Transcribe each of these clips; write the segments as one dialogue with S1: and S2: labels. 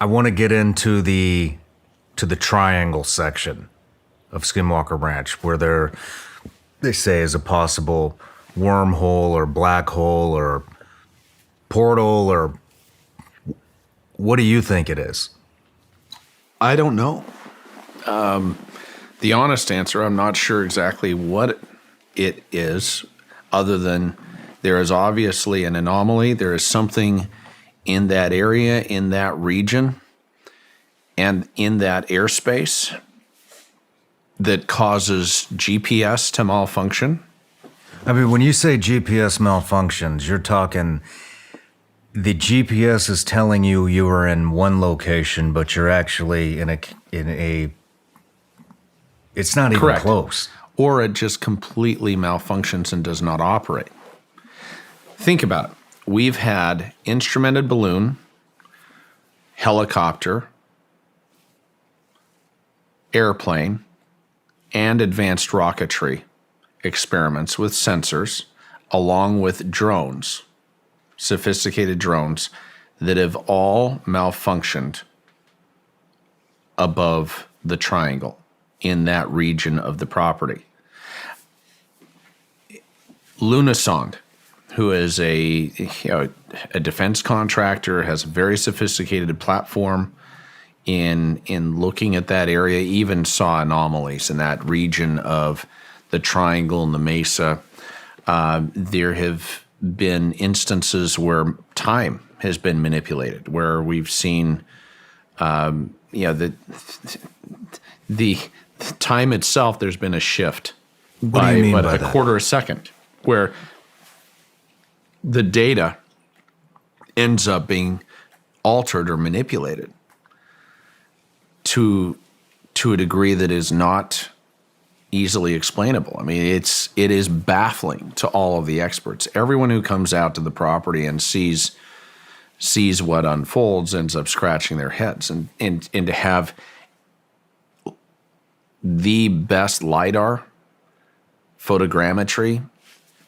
S1: I want to get into the triangle section of Skinwalker Ranch, where they say is a possible wormhole or black hole or portal, or what do you think it is?
S2: I don't know. The honest answer, I'm not sure exactly what it is, other than there is obviously an anomaly. There is something in that area, in that region, and in that airspace that causes GPS to malfunction.
S1: I mean, when you say GPS malfunctions, you're talking the GPS is telling you are in one location, but you're actually in a it's not even
S2: Correct.
S1: close.
S2: Or it just completely malfunctions and does not operate. Think about it. We've had instrumented balloon, helicopter, airplane, and advanced rocketry experiments with sensors, along with drones, sophisticated drones, that have all malfunctioned above the triangle in that region of the property. Lunasonde, who is a defense contractor, has a very sophisticated platform in looking at that area, even saw anomalies in that region of the triangle and the mesa. There have been instances where time has been manipulated, where we've seen the time itself, there's been a shift
S1: What do you mean by
S2: a
S1: that?
S2: quarter a second, where the data ends up being altered or manipulated to a degree that is not easily explainable. I mean, it is baffling to all of the experts. Everyone who comes out to the property and sees what unfolds ends up scratching their heads. And to have the best LiDAR, photogrammetry,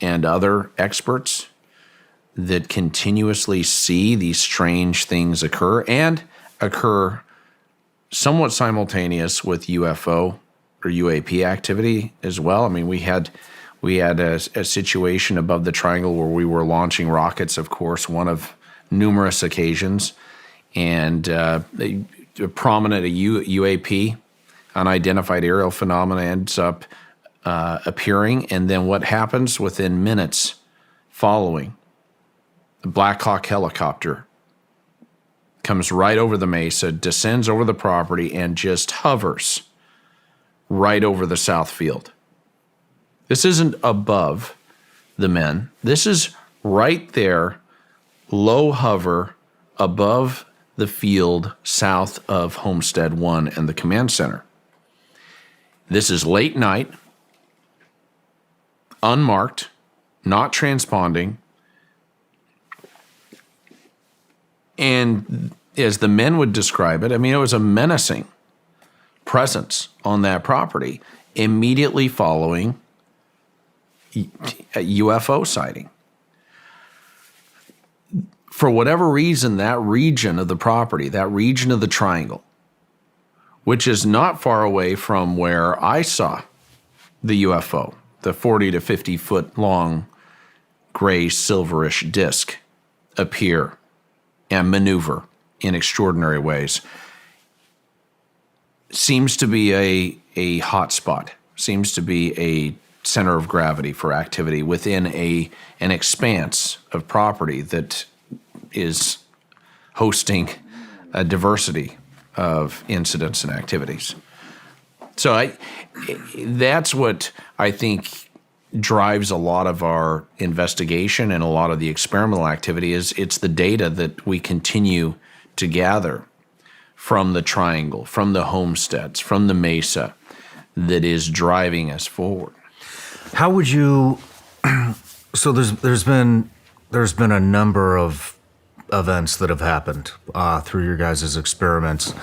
S2: and other experts that continuously see these strange things occur somewhat simultaneous with UFO or UAP activity as well. I mean, we had a situation above the triangle where we were launching rockets, of course, one of numerous occasions, and a prominent UAP, unidentified aerial phenomena, ends up appearing, and then what happens within minutes following? The Black Hawk helicopter comes right over the mesa, descends over the property, and just hovers right over the south field. This isn't above the men. This is right there, low hover above the field south of Homestead 1 and the command center. This is late night, unmarked, not transponding. And as the men would describe it, I mean, it was a menacing presence on that property immediately following a UFO sighting. For whatever reason, that region of the property, that region of the triangle, which is not far away from where I saw the UFO, the 40 to 50 foot long gray silverish disc appear and maneuver in extraordinary ways, seems to be a hot spot, seems to be a center of gravity for activity within an expanse of property that is hosting a diversity of incidents and activities. So that's what I think drives a lot of our investigation and a lot of the experimental activity. It's the data that we continue to gather from the triangle, from the homesteads, from the mesa, that is driving us forward.
S1: How would you? So there's been a number of events that have happened through your guys' experiments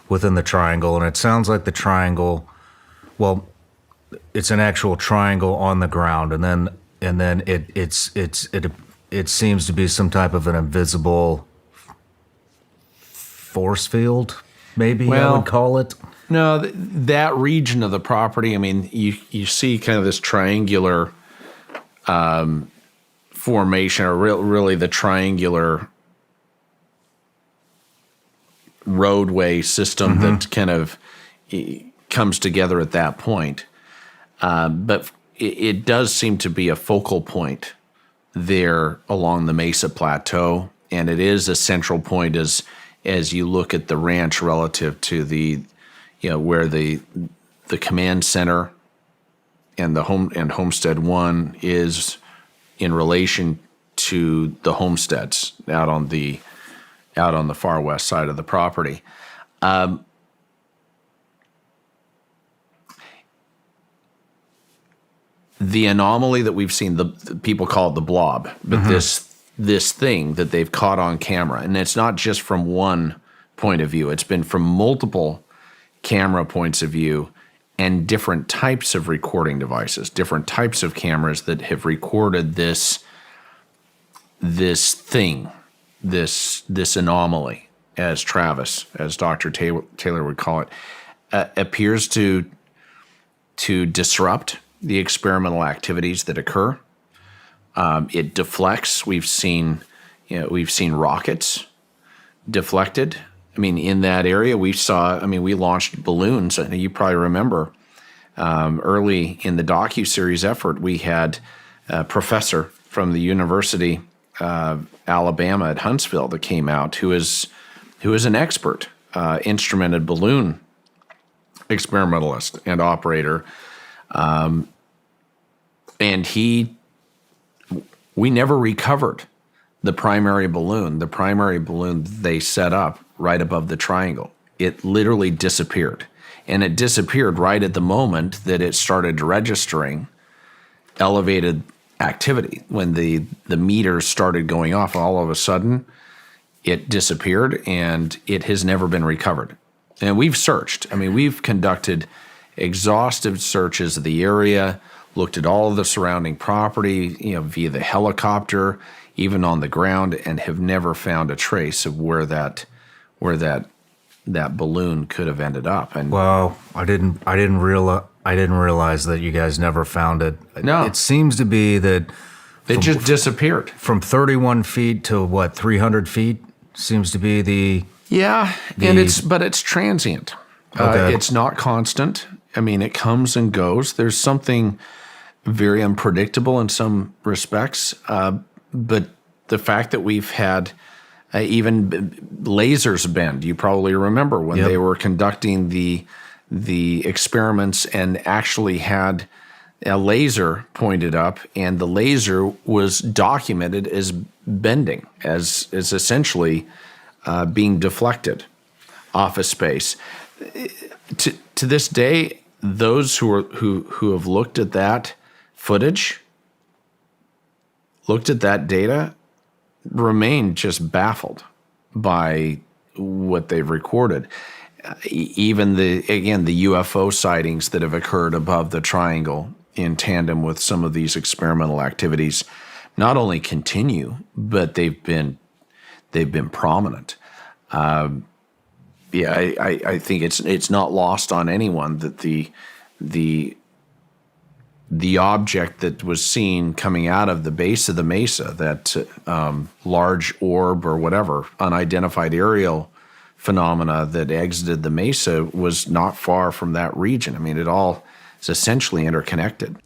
S1: within the triangle, and it sounds like the triangle, well, it's an actual triangle on the ground, and then it seems to be some type of an invisible force field, maybe I
S2: Well,
S1: would call it.
S2: No, that region of the property, I mean, you see kind of this triangular formation, or really the triangular roadway system that kind of comes together at that point. But it does seem to be a focal point there along the Mesa Plateau, and it is a central point as you look at the ranch relative to the, where the command center and Homestead 1 is in relation to the homesteads out on the far west side of the property. The anomaly that we've seen, the people call it the blob, but this thing that they've caught on camera, and it's not just from one point of view, it's been from multiple camera points of view and different types of recording devices, different types of cameras that have recorded this thing, this anomaly, as Dr. Taylor would call it, appears to disrupt the experimental activities that occur. It deflects. We've seen rockets deflected. I mean, in that area, we launched balloons. I think you probably remember early in the docuseries effort, we had a professor from the University of Alabama at Huntsville that came out who is an expert, instrumented balloon experimentalist and operator. And we never recovered the primary balloon. The primary balloon they set up right above the triangle. It literally disappeared. And it disappeared right at the moment that it started registering elevated activity. When the meters started going off, all of a sudden it disappeared, and it has never been recovered. And we've searched. I mean, we've conducted exhaustive searches of the area, looked at all of the surrounding property, via the helicopter, even on the ground, and have never found a trace of where that balloon could have ended up. And
S1: Wow, I didn't realize that you guys never found it.
S2: No.
S1: It seems to be that
S2: it just disappeared.
S1: from 31 feet to 300 feet seems to be the.
S2: Yeah, but it's transient.
S1: Okay.
S2: It's not constant. I mean, it comes and goes. There's something very unpredictable in some respects, but the fact that we've had even lasers bend, you probably remember when
S1: Yep.
S2: they were conducting the experiments and actually had a laser pointed up, and the laser was documented as bending, as essentially being deflected off a space. To this day, those who have looked at that footage, looked at that data, remain just baffled by what they've recorded. Even the UFO sightings that have occurred above the triangle in tandem with some of these experimental activities not only continue, but they've been prominent. I think it's not lost on anyone that the object that was seen coming out of the base of the mesa, that large orb or whatever, unidentified aerial phenomena that exited the mesa, was not far from that region. I mean, it all is essentially interconnected.